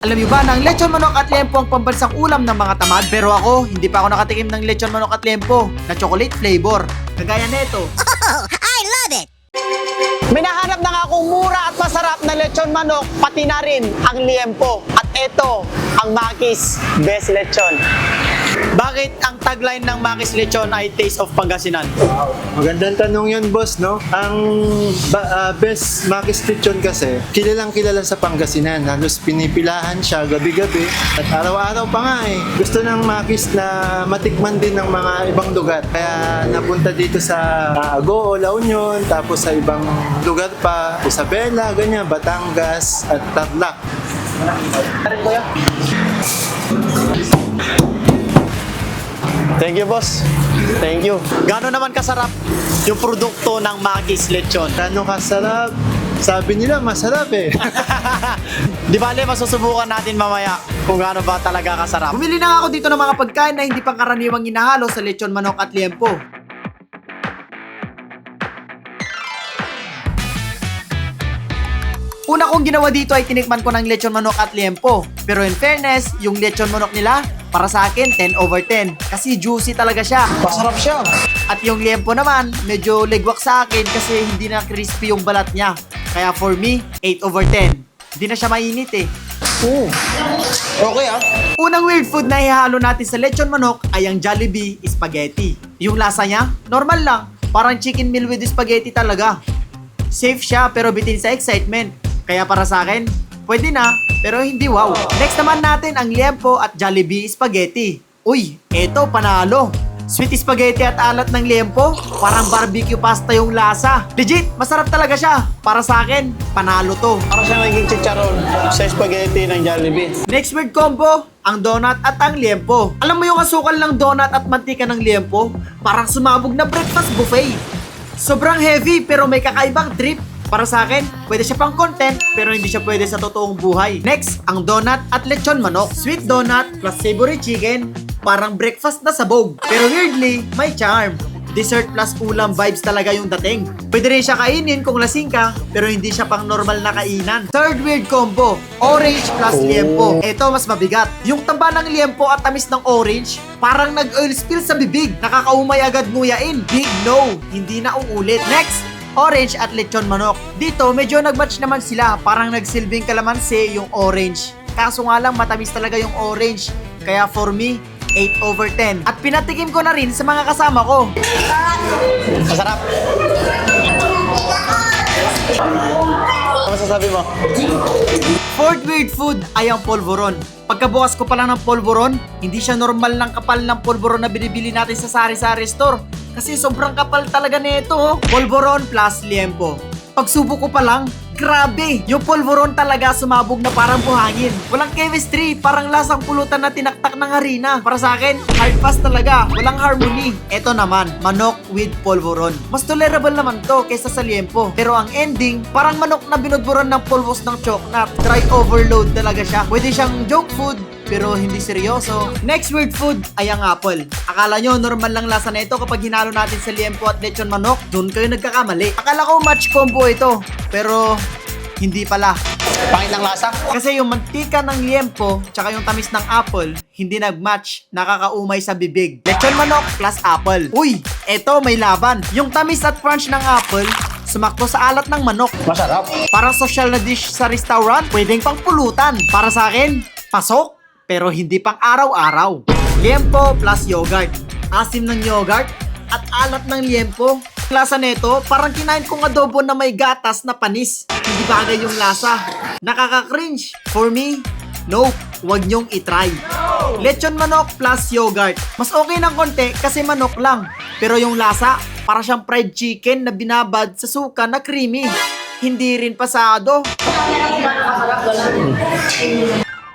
Alam niyo ba na ang lechon manok at liempo ang pambansang ulam ng mga tamad? Pero ako, hindi pa ako nakatikim ng lechon manok at liempo na chocolate flavor. Kagaya nito. Oh, I love it! May nahanap na nga akong mura at masarap na lechon manok, pati na rin ang liempo. At ito, ang Makis Best Lechon. Bakit ang tagline ng Makis Lechon ay Taste of Pangasinan? Magandang tanong yun, boss, no? Ang best Makis Lechon kasi, kilalang kilala sa Pangasinan. Halos pinipilahan siya gabi-gabi. At araw-araw pa nga eh. Gusto ng Makis na matikman din ng mga ibang lugar. Kaya napunta dito sa Agoo, La Union, tapos sa ibang lugar pa, Isabela, ganyan, Batangas, at Tarlac. Thank you, boss. Thank you. Gano'n naman kasarap yung produkto ng Makis Lechon? Ano kasarap? Sabi nila, masarap eh. Di bale, masusubukan natin mamaya kung gaano ba talaga kasarap. Bumili na nga ako dito ng mga pagkain na hindi pangkaraniwang inahalo sa lechon manok at liempo. Una kong ginawa dito ay tinikman ko ng lechon manok at liempo. Pero in fairness, yung lechon manok nila, para sa akin, 10 over 10. Kasi juicy talaga siya. Masarap siya. At yung liempo naman, medyo legwak sa akin kasi hindi na crispy yung balat niya. Kaya for me, 8 over 10. Hindi na siya mainit eh. Okay ah. Unang weird food na ihalo natin sa lechon manok ay ang Jollibee spaghetti. Yung lasa niya, normal lang. Parang chicken meal with spaghetti talaga. Safe siya pero bitin sa excitement. Kaya para sa akin, pwede na, pero hindi wow. Next naman natin ang liempo at Jollibee spaghetti. Uy, eto panalo. Sweet spaghetti at alat ng liempo, parang barbecue pasta yung lasa. Legit, masarap talaga siya. Para sa akin, panalo to. Para siya naging chicharon sa spaghetti ng Jollibee. Next weird combo, ang donut at ang liempo. Alam mo yung asukal ng donut at mantika ng liempo? Parang sumabog na breakfast buffet. Sobrang heavy pero may kakaibang trip. Para sa akin, pwede siya pang content pero hindi siya pwede sa totoong buhay. Next, ang donut at lechon manok. Sweet donut plus savory chicken, parang breakfast na sabog. Pero weirdly, may charm. Dessert plus ulam vibes talaga yung dating. Pwede rin siya kainin kung lasing ka, pero hindi siya pang normal na kainan. Third weird combo, orange plus liempo. Ito mas mabigat. Yung tamba ng liempo at tamis ng orange, parang nag-oil spill sa bibig. Nakakaumay agad nguyain. Big no, hindi na uulit. Next, orange at lechon manok. Dito, medyo nag-match naman sila. Parang nagsilbing kalamansi yung orange. Kaso nga lang, matamis talaga yung orange. Kaya for me, 8 over 10. At pinatikim ko na rin sa mga kasama ko. Masarap. Ano masasabi mo? Fourth weird food ay ang polvoron. Pagkabukas ko pa lang ng polvoron, hindi siya normal ng kapal ng polvoron na binibili natin sa sari-sari store. Kasi sobrang kapal talaga nito. Polvoron plus liempo. Pagsubok ko pa lang, grabe! Yung polvoron talaga sumabog na parang buhangin. Walang chemistry, parang lasang pulutan na tinaktak ng harina. Para sa akin, hard pass talaga. Walang harmony. Eto naman, manok with polvoron. Mas tolerable naman to kaysa sa liempo. Pero ang ending, parang manok na binudburan ng pulbos ng choknat. Dry overload talaga siya. Pwede siyang joke food, pero hindi seryoso. Next weird food ay ang apple. Akala nyo normal lang lasa na ito kapag hinalo natin sa liempo at lechon manok? Doon kayo nagkakamali. Akala ko match combo ito, pero hindi pala. Pangit ng lasa? Kasi yung mantika ng liempo tsaka yung tamis ng apple, hindi nag-match, nakakaumay sa bibig. Lechon manok plus apple. Uy, eto may laban. Yung tamis at crunch ng apple, sumakto sa alat ng manok. Masarap. Para social na dish sa restaurant, pwedeng pang pulutan. Para sa akin, pasok, pero hindi pang araw-araw. Liempo plus yogurt. Asim ng yogurt at alat ng liempo. Lasa nito, parang kinain kong adobo na may gatas na panis. Hindi bagay yung lasa. Nakaka-cringe. For me, nope, wag nyong itry. Lechon manok plus yogurt. Mas okay ng konti kasi manok lang. Pero yung lasa, para siyang fried chicken na binabad sa suka na creamy. Hindi rin pasado.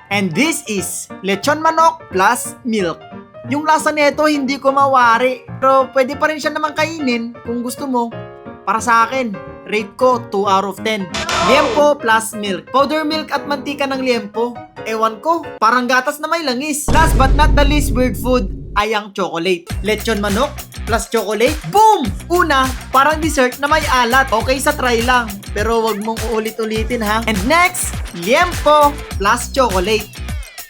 And this is lechon manok plus milk. Yung lasa nito hindi ko mawari, pero pwede pa rin siya naman kainin kung gusto mo. Para sa akin, rate ko 2 out of 10. Liempo plus milk. Powder milk at mantika ng liempo. Ewan ko, parang gatas na may langis. Last but not the least weird food ay ang chocolate. Lechon manok plus chocolate. Boom! Una, parang dessert na may alat. Okay sa try lang, pero wag mong uulit-ulitin ha. And next, liempo plus chocolate.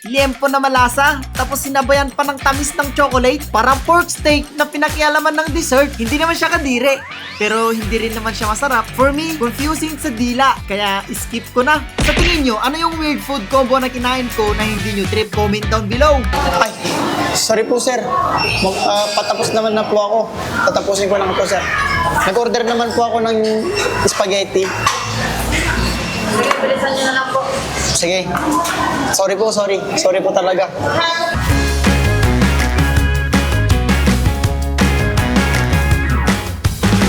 Liempo na malasa, tapos sinabayan pa ng tamis ng chocolate. Parang pork steak na pinakialaman ng dessert. Hindi naman siya kadire, pero hindi rin naman siya masarap. For me, confusing sa dila, kaya skip ko na. Sa tingin nyo, ano yung weird food combo na kinain ko na hindi nyo trip? Comment down below. Ay, sorry po sir. Patapos naman na po ako. Tatapusin ko lang po sir. Nag-order naman po ako ng spaghetti. Bilisan nyo na lang po. Sige. Sorry po, sorry. Sorry po talaga.